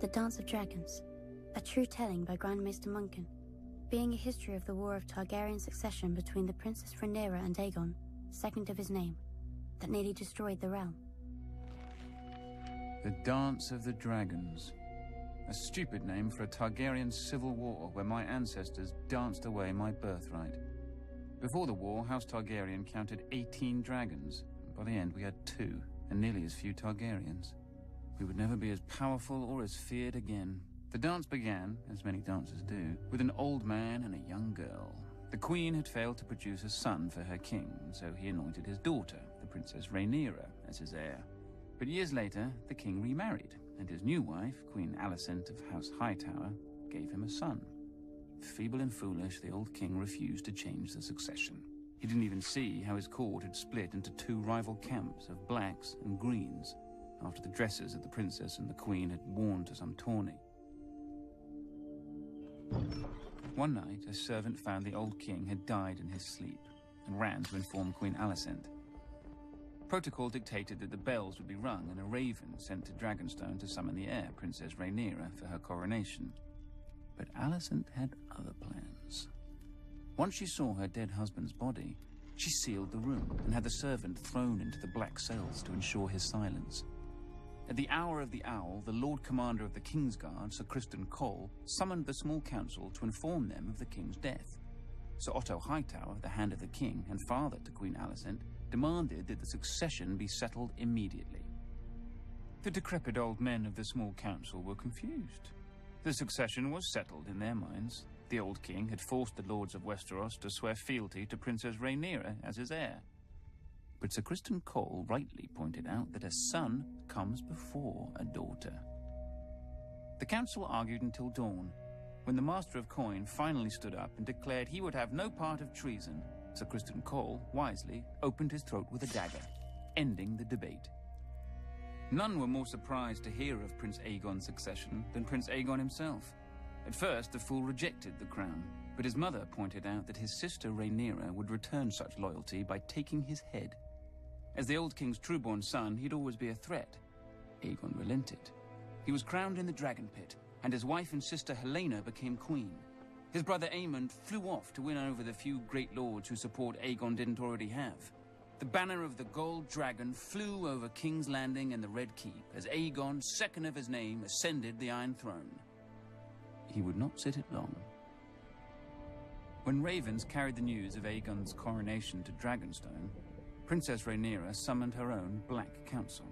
The Dance of Dragons, a true telling by Grandmaster Munkin, being a history of the war of Targaryen succession between the Princess Rhaenyra and Aegon, second of his name, that nearly destroyed the realm. The Dance of the Dragons. A stupid name for a Targaryen civil war where my ancestors danced away my birthright. Before the war, House Targaryen counted 18 dragons. By the end, we had 2, and nearly as few Targaryens. We would never be as powerful or as feared again. The dance began, as many dances do, with an old man and a young girl. The queen had failed to produce a son for her king, so he anointed his daughter, the Princess Rhaenyra, as his heir. But years later, the king remarried, and his new wife, Queen Alicent of House Hightower, gave him a son. Feeble and foolish, the old king refused to change the succession. He didn't even see how his court had split into 2 rival camps of blacks and greens, after the dresses that the princess and the queen had worn to some tourney. One night, a servant found the old king had died in his sleep and ran to inform Queen Alicent. Protocol dictated that the bells would be rung and a raven sent to Dragonstone to summon the heir, Princess Rhaenyra, for her coronation. But Alicent had other plans. Once she saw her dead husband's body, she sealed the room and had the servant thrown into the black cells to ensure his silence. At the hour of the owl, the Lord Commander of the Kingsguard, Sir Criston Cole, summoned the small council to inform them of the king's death. Sir Otto Hightower, the Hand of the King and father to Queen Alicent, demanded that the succession be settled immediately. The decrepit old men of the small council were confused. The succession was settled in their minds. The old king had forced the lords of Westeros to swear fealty to Princess Rhaenyra as his heir. But Sir Criston Cole rightly pointed out that a son comes before a daughter. The council argued until dawn, when the Master of Coin finally stood up and declared he would have no part of treason. Sir Criston Cole, wisely, opened his throat with a dagger, ending the debate. None were more surprised to hear of Prince Aegon's succession than Prince Aegon himself. At first, the fool rejected the crown, but his mother pointed out that his sister Rhaenyra would return such loyalty by taking his head. As the old king's trueborn son, he'd always be a threat. Aegon relented. He was crowned in the Dragon Pit, and his wife and sister Helena became queen. His brother Aemond flew off to win over the few great lords whose support Aegon didn't already have. The banner of the Gold Dragon flew over King's Landing and the Red Keep as Aegon, second of his name, ascended the Iron Throne. He would not sit it long. When ravens carried the news of Aegon's coronation to Dragonstone, Princess Rhaenyra summoned her own Black Council.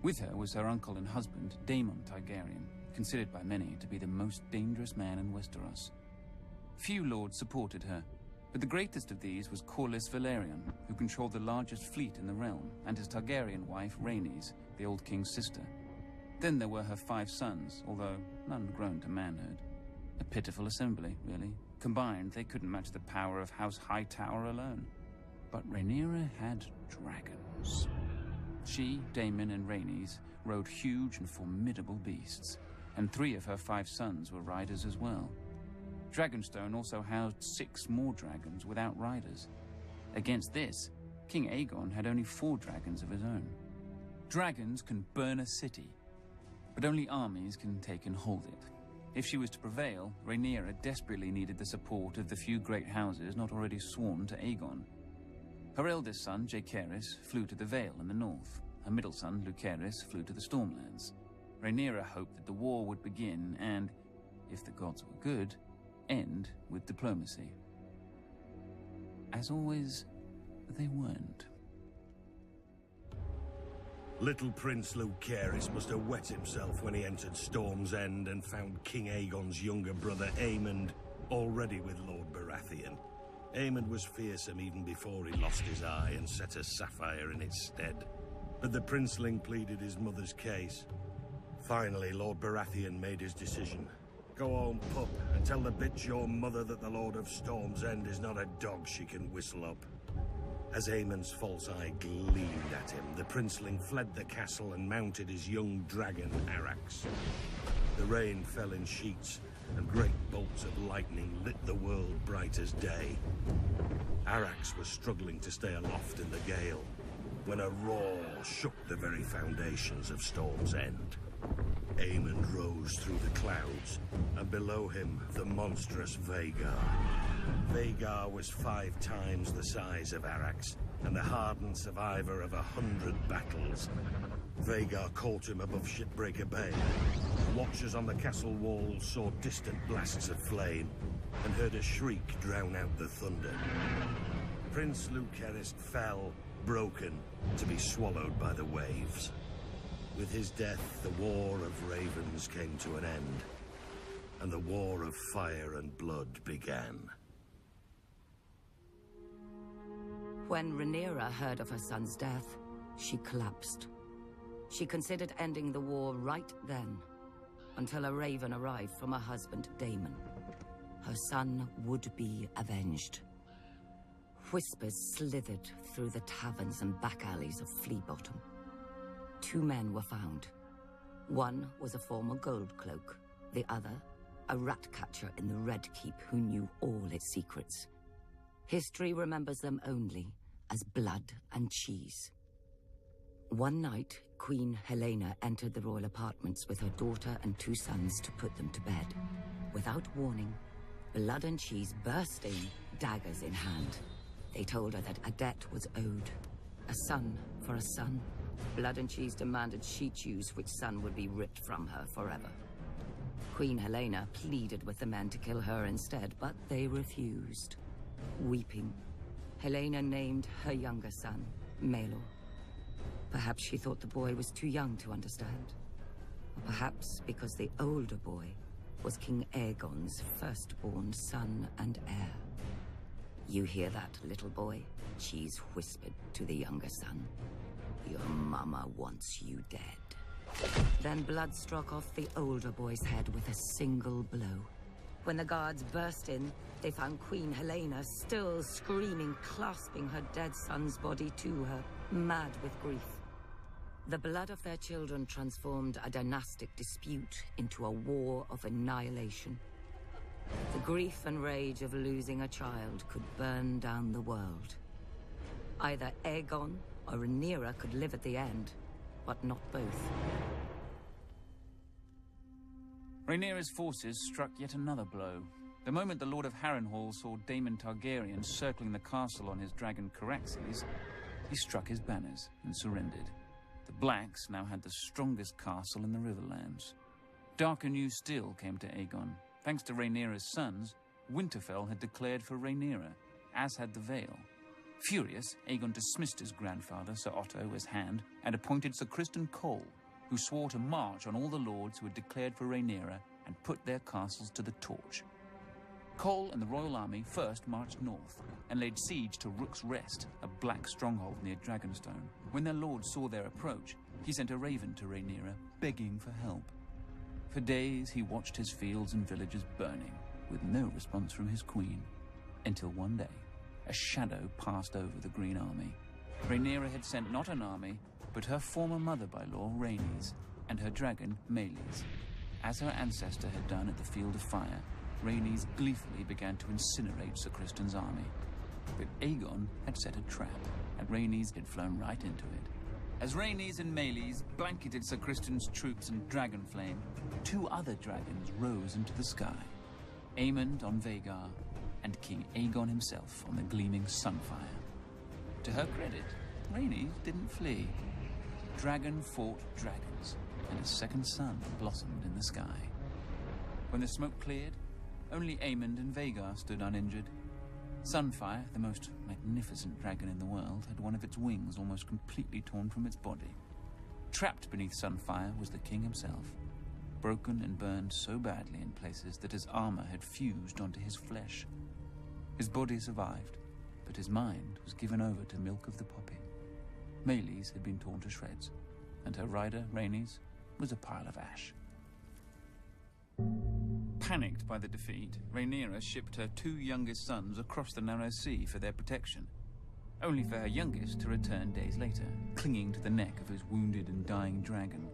With her was her uncle and husband, Daemon Targaryen, considered by many to be the most dangerous man in Westeros. Few lords supported her, but the greatest of these was Corlys Velaryon, who controlled the largest fleet in the realm, and his Targaryen wife, Rhaenys, the old king's sister. Then there were her 5 sons, although none grown to manhood. A pitiful assembly, really. Combined, they couldn't match the power of House Hightower alone. But Rhaenyra had dragons. She, Daemon, and Rhaenys rode huge and formidable beasts, and 3 of her 5 sons were riders as well. Dragonstone also housed 6 more dragons without riders. Against this, King Aegon had only 4 dragons of his own. Dragons can burn a city, but only armies can take and hold it. If she was to prevail, Rhaenyra desperately needed the support of the few great houses not already sworn to Aegon. Her eldest son, Jaehaerys, flew to the Vale in the north. Her middle son, Lucerys, flew to the Stormlands. Rhaenyra hoped that the war would begin and, if the gods were good, end with diplomacy. As always, they weren't. Little Prince Lucerys must have wet himself when he entered Storm's End and found King Aegon's younger brother Aemond already with Lord Baratheon. Aemond was fearsome even before he lost his eye and set a sapphire in its stead. But the princeling pleaded his mother's case. Finally, Lord Baratheon made his decision. Go home, pup, and tell the bitch your mother that the Lord of Storm's End is not a dog she can whistle up. As Aemond's false eye gleamed at him, the princeling fled the castle and mounted his young dragon, Arrax. The rain fell in sheets, and great bolts of lightning lit the world bright as day. Arrax was struggling to stay aloft in the gale, when a roar shook the very foundations of Storm's End. Aemond rose through the clouds, and below him, the monstrous Vhagar. Vhagar was 5 times the size of Arax, and the hardened survivor of 100 battles. Vhagar caught him above Shipbreaker Bay. Watchers on the castle walls saw distant blasts of flame, and heard a shriek drown out the thunder. Prince Lucerys fell, broken, to be swallowed by the waves. With his death, the War of Ravens came to an end, and the War of Fire and Blood began. When Rhaenyra heard of her son's death, she collapsed. She considered ending the war right then, until a raven arrived from her husband, Daemon. Her son would be avenged. Whispers slithered through the taverns and back alleys of Flea Bottom. 2 men were found. One was a former gold cloak, the other, a rat catcher in the Red Keep who knew all its secrets. History remembers them only as blood and cheese. One night, Queen Helena entered the royal apartments with her daughter and 2 sons to put them to bed. Without warning, Blood and Cheese burst in, daggers in hand. They told her that a debt was owed. A son for a son. Blood and Cheese demanded she choose which son would be ripped from her forever. Queen Helena pleaded with the men to kill her instead, but they refused. Weeping, Helena named her younger son, Maelor. Perhaps she thought the boy was too young to understand. Or perhaps because the older boy was King Aegon's firstborn son and heir. "You hear that, little boy?" Cheese whispered to the younger son. "Your mama wants you dead." Then blood struck off the older boy's head with a single blow. When the guards burst in, they found Queen Helena still screaming, clasping her dead son's body to her, mad with grief. The blood of their children transformed a dynastic dispute into a war of annihilation. The grief and rage of losing a child could burn down the world. Either Aegon or Rhaenyra could live at the end, but not both. Rhaenyra's forces struck yet another blow. The moment the Lord of Harrenhal saw Daemon Targaryen circling the castle on his dragon Caraxes, he struck his banners and surrendered. The Blacks now had the strongest castle in the Riverlands. Darker news still came to Aegon. Thanks to Rhaenyra's sons, Winterfell had declared for Rhaenyra, as had the Vale. Furious, Aegon dismissed his grandfather, Sir Otto, as Hand, and appointed Sir Criston Cole, who swore to march on all the lords who had declared for Rhaenyra and put their castles to the torch. Cole and the royal army first marched north and laid siege to Rook's Rest, a black stronghold near Dragonstone. When their lord saw their approach, he sent a raven to Rhaenyra, begging for help. For days he watched his fields and villages burning, with no response from his queen, until one day, a shadow passed over the Green Army. Rhaenyra had sent not an army, but her former mother-by-law, Rhaenys, and her dragon, Meleys. As her ancestor had done at the Field of Fire, Rhaenys gleefully began to incinerate Sir Criston's army. But Aegon had set a trap, and Rhaenys had flown right into it. As Rhaenys and Meleys blanketed Sir Criston's troops in dragon flame, 2 other dragons rose into the sky. Aemond on Vhagar, and King Aegon himself on the gleaming Sunfire. To her credit, Rhaenys didn't flee. Dragon fought dragons, and a second sun blossomed in the sky. When the smoke cleared, only Aemond and Vhagar stood uninjured. Sunfire, the most magnificent dragon in the world, had one of its wings almost completely torn from its body. Trapped beneath Sunfire was the king himself, broken and burned so badly in places that his armor had fused onto his flesh. His body survived, but his mind was given over to milk of the poppy. Meleys had been torn to shreds, and her rider, Rhaenys, was a pile of ash. Panicked by the defeat, Rhaenyra shipped her 2 youngest sons across the narrow sea for their protection, only for her youngest to return days later, clinging to the neck of his wounded and dying dragon.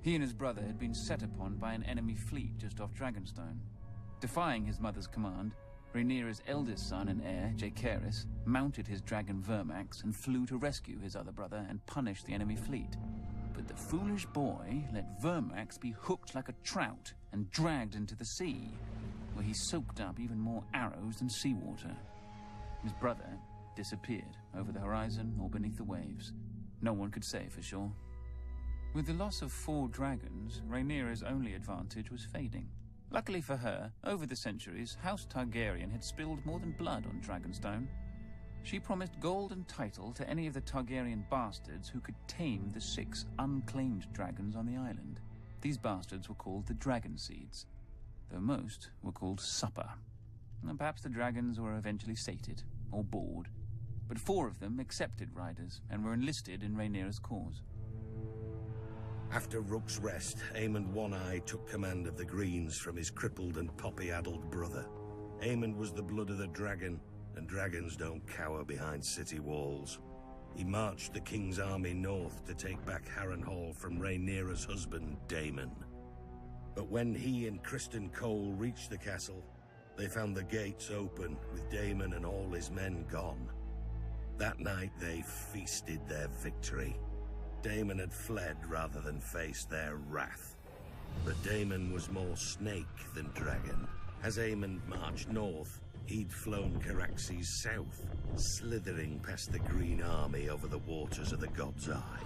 He and his brother had been set upon by an enemy fleet just off Dragonstone. Defying his mother's command, Rhaenyra's eldest son and heir, Jaehaerys, mounted his dragon Vermax and flew to rescue his other brother and punish the enemy fleet. But the foolish boy let Vermax be hooked like a trout and dragged into the sea, where he soaked up even more arrows than seawater. His brother disappeared over the horizon or beneath the waves. No one could say for sure. With the loss of 4 dragons, Rhaenyra's only advantage was fading. Luckily for her, over the centuries, House Targaryen had spilled more than blood on Dragonstone. She promised gold and title to any of the Targaryen bastards who could tame the 6 unclaimed dragons on the island. These bastards were called the Dragon Seeds, though most were called Supper. And perhaps the dragons were eventually sated, or bored, but 4 of them accepted riders and were enlisted in Rhaenyra's cause. After Rook's Rest, Aemond One-Eye took command of the Greens from his crippled and poppy-addled brother. Aemond was the blood of the dragon, and dragons don't cower behind city walls. He marched the king's army north to take back Harrenhal from Rhaenyra's husband, Daemon. But when he and Criston Cole reached the castle, they found the gates open, with Daemon and all his men gone. That night they feasted their victory. Daemon had fled rather than face their wrath. But Daemon was more snake than dragon. As Aemond marched north, he'd flown Caraxes south, slithering past the Green Army over the waters of the God's Eye.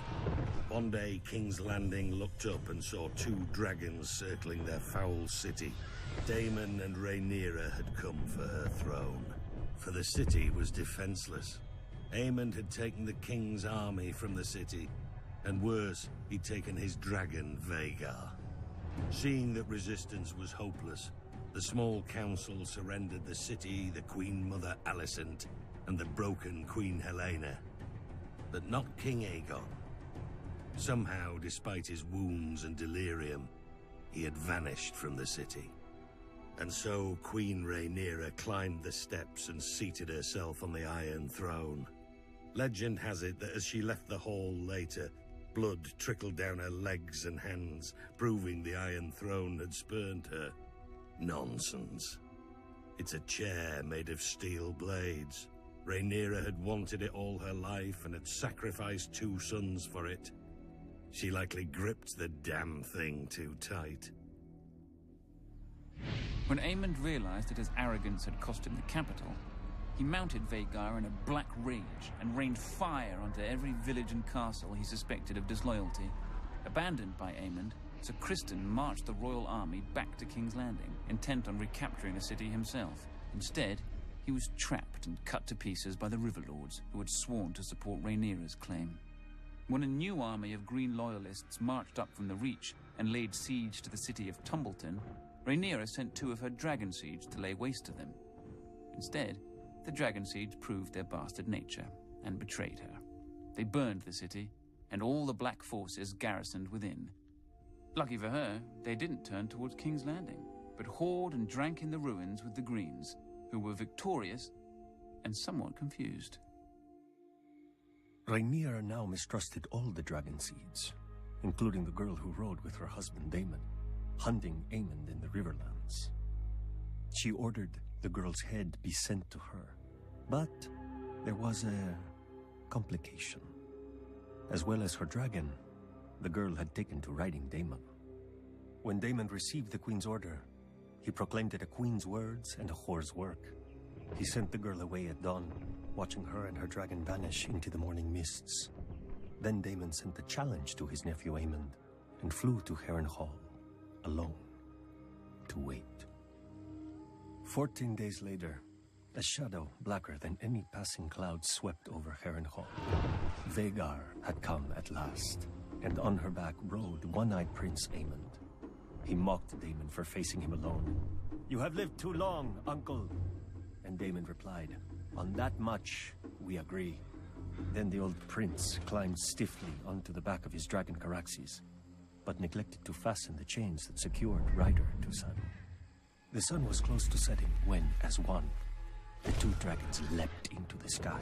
One day, King's Landing looked up and saw 2 dragons circling their foul city. Daemon and Rhaenyra had come for her throne, for the city was defenseless. Aemond had taken the king's army from the city, and worse, he'd taken his dragon, Vhagar. Seeing that resistance was hopeless, the small council surrendered the city, the Queen Mother Alicent, and the broken Queen Helena. But not King Aegon. Somehow, despite his wounds and delirium, he had vanished from the city. And so Queen Rhaenyra climbed the steps and seated herself on the Iron Throne. Legend has it that as she left the hall later, blood trickled down her legs and hands, proving the Iron Throne had spurned her. Nonsense. It's a chair made of steel blades. Rhaenyra had wanted it all her life and had sacrificed 2 sons for it. She likely gripped the damn thing too tight. When Aemond realized that his arrogance had cost him the capital, he mounted Vhagar in a black rage and rained fire onto every village and castle he suspected of disloyalty. Abandoned by Aemond, Sir Criston marched the royal army back to King's Landing, intent on recapturing the city himself. Instead, he was trapped and cut to pieces by the Riverlords, who had sworn to support Rhaenyra's claim. When a new army of Green Loyalists marched up from the Reach and laid siege to the city of Tumbleton, Rhaenyra sent 2 of her Dragon Seeds to lay waste to them. Instead, the Dragon Seeds proved their bastard nature and betrayed her. They burned the city, and all the Black forces garrisoned within. Lucky for her, they didn't turn towards King's Landing, but hoard and drank in the ruins with the Greens, who were victorious and somewhat confused. Rhaenyra now mistrusted all the Dragon Seeds, including the girl who rode with her husband Daemon, hunting Aemond in the Riverlands. She ordered the girl's head be sent to her, but there was a complication. As well as her dragon, the girl had taken to riding Daemon. When Daemon received the queen's order, he proclaimed it a queen's words and a whore's work. He sent the girl away at dawn, watching her and her dragon vanish into the morning mists. Then Daemon sent a challenge to his nephew Aemond and flew to Harrenhal, alone, to wait. 14 days later, a shadow blacker than any passing cloud swept over Harrenhal. Vhagar had come at last, and on her back rode one-eyed Prince Aemond. He mocked Daemon for facing him alone. "You have lived too long, uncle." And Daemon replied, "On that much, we agree." Then the old prince climbed stiffly onto the back of his dragon Caraxes, but neglected to fasten the chains that secured rider to son. The sun was close to setting when, as one, the 2 dragons leapt into the sky.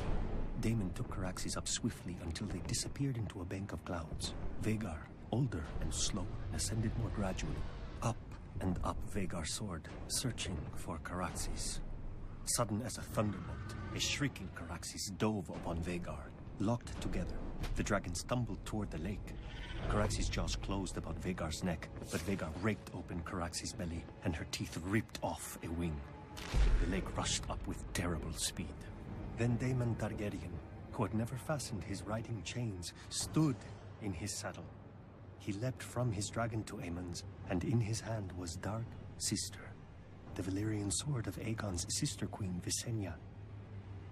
Daemon took Caraxes up swiftly until they disappeared into a bank of clouds. Vhagar, older and slow, ascended more gradually. Up and up Vhagar soared, searching for Caraxes. Sudden as a thunderbolt, a shrieking Caraxes dove upon Vhagar. Locked together, the dragons stumbled toward the lake. Caraxes' jaws closed about Vhagar's neck, but Vhagar raked open Caraxes' belly, and her teeth ripped off a wing. The lake rushed up with terrible speed. Then Daemon Targaryen, who had never fastened his riding chains, stood in his saddle. He leapt from his dragon to Aemon's, and in his hand was Dark Sister, the Valyrian sword of Aegon's sister queen, Visenya.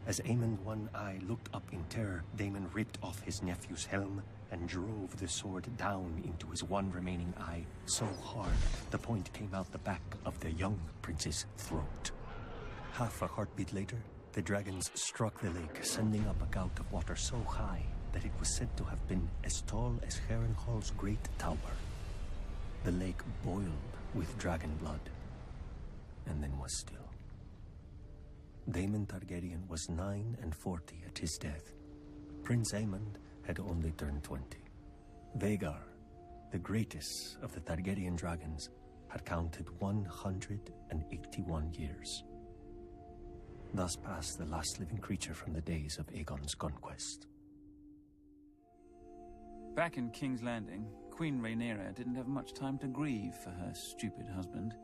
As Aemon's one eye looked up in terror, Daemon ripped off his nephew's helm and drove the sword down into his one remaining eye so hard the point came out the back of the young prince's throat. Half a heartbeat later, the dragons struck the lake, sending up a gout of water so high that it was said to have been as tall as Harrenhal's great tower. The lake boiled with dragon blood, and then was still. Daemon Targaryen was 49 at his death. Prince Aemond had only turned 20. Vhagar, the greatest of the Targaryen dragons, had counted 181 years. Thus passed the last living creature from the days of Aegon's conquest. Back in King's Landing, Queen Rhaenyra didn't have much time to grieve for her stupid husband.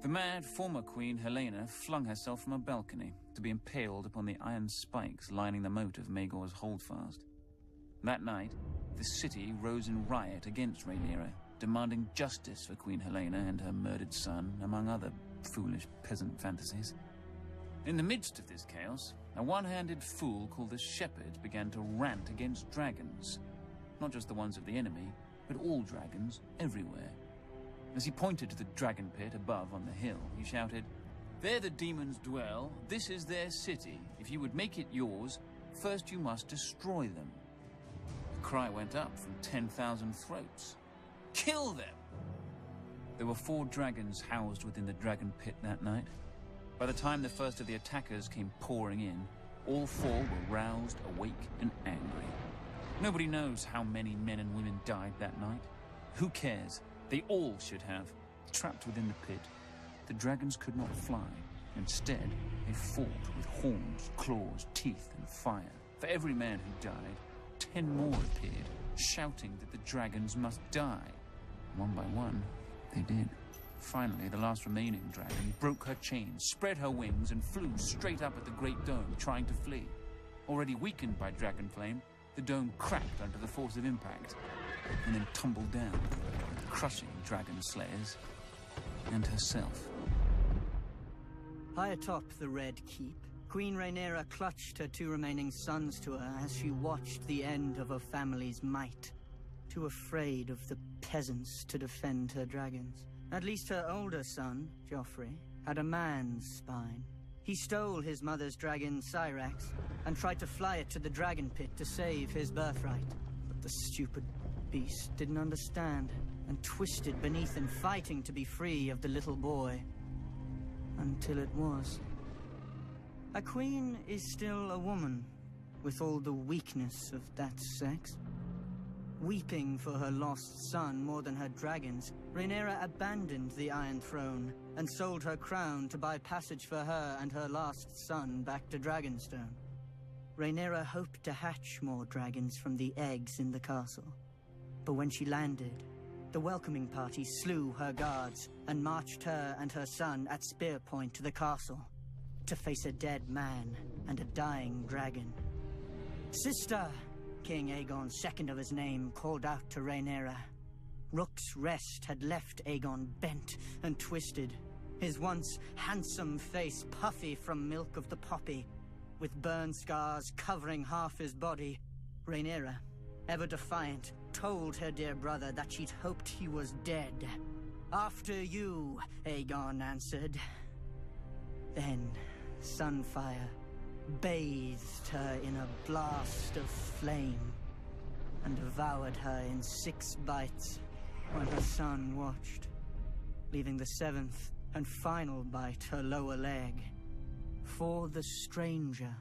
The mad former queen, Helaena, flung herself from a balcony to be impaled upon the iron spikes lining the moat of Maegor's holdfast. That night, the city rose in riot against Rhaenyra, demanding justice for Queen Helaena and her murdered son, among other foolish peasant fantasies. In the midst of this chaos, a one-handed fool called the Shepherd began to rant against dragons. Not just the ones of the enemy, but all dragons everywhere. As he pointed to the dragon pit above on the hill, he shouted, "There the demons dwell, this is their city. If you would make it yours, first you must destroy them." The cry went up from 10,000 throats. "Kill them!" There were 4 dragons housed within the dragon pit that night. By the time the first of the attackers came pouring in, all 4 were roused, awake, and angry. Nobody knows how many men and women died that night. Who cares? They all should have. Trapped within the pit, the dragons could not fly. Instead, they fought with horns, claws, teeth, and fire. For every man who died, 10 more appeared, shouting that the dragons must die. One by one, they did. Finally, the last remaining dragon broke her chains, spread her wings, and flew straight up at the Great Dome, trying to flee. Already weakened by dragon flame, the dome cracked under the force of impact, and then tumbled down, crushing dragon slayers and herself. High atop the Red Keep, Queen Rhaenyra clutched her 2 remaining sons to her as she watched the end of her family's might. Too afraid of the peasants to defend her dragons. At least her older son, Joffrey, had a man's spine. He stole his mother's dragon, Syrax, and tried to fly it to the dragon pit to save his birthright. But the stupid beast didn't understand, and twisted beneath him, fighting to be free of the little boy. Until it was. A queen is still a woman, with all the weakness of that sex. Weeping for her lost son more than her dragons, Rhaenyra abandoned the Iron Throne and sold her crown to buy passage for her and her last son back to Dragonstone. Rhaenyra hoped to hatch more dragons from the eggs in the castle. But when she landed, the welcoming party slew her guards and marched her and her son at spear point to the castle to face a dead man and a dying dragon. "Sister!" King Aegon, second of his name, called out to Rhaenyra. Rook's Rest had left Aegon bent and twisted, his once handsome face puffy from milk of the poppy, with burn scars covering half his body. Rhaenyra, ever defiant, told her dear brother that she'd hoped he was dead. "After you," Aegon answered. Then Sunfire bathed her in a blast of flame and devoured her in 6 bites when her son watched, leaving the 7th and final bite her lower leg for the stranger.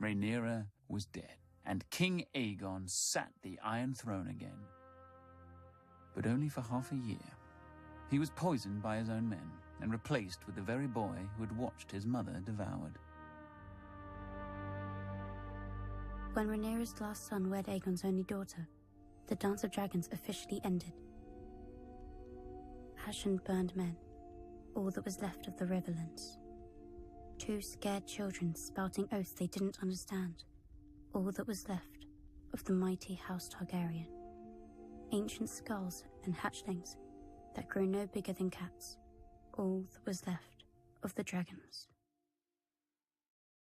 Rhaenyra was dead, and King Aegon sat the Iron Throne again. But only for half a year. He was poisoned by his own men, and replaced with the very boy who had watched his mother devoured. When Rhaenyra's last son wed Aegon's only daughter, the Dance of Dragons officially ended. Ash and burned men, all that was left of the Riverlands. Two scared children spouting oaths they didn't understand, all that was left of the mighty House Targaryen. Ancient skulls and hatchlings that grew no bigger than cats, all that was left of the dragons.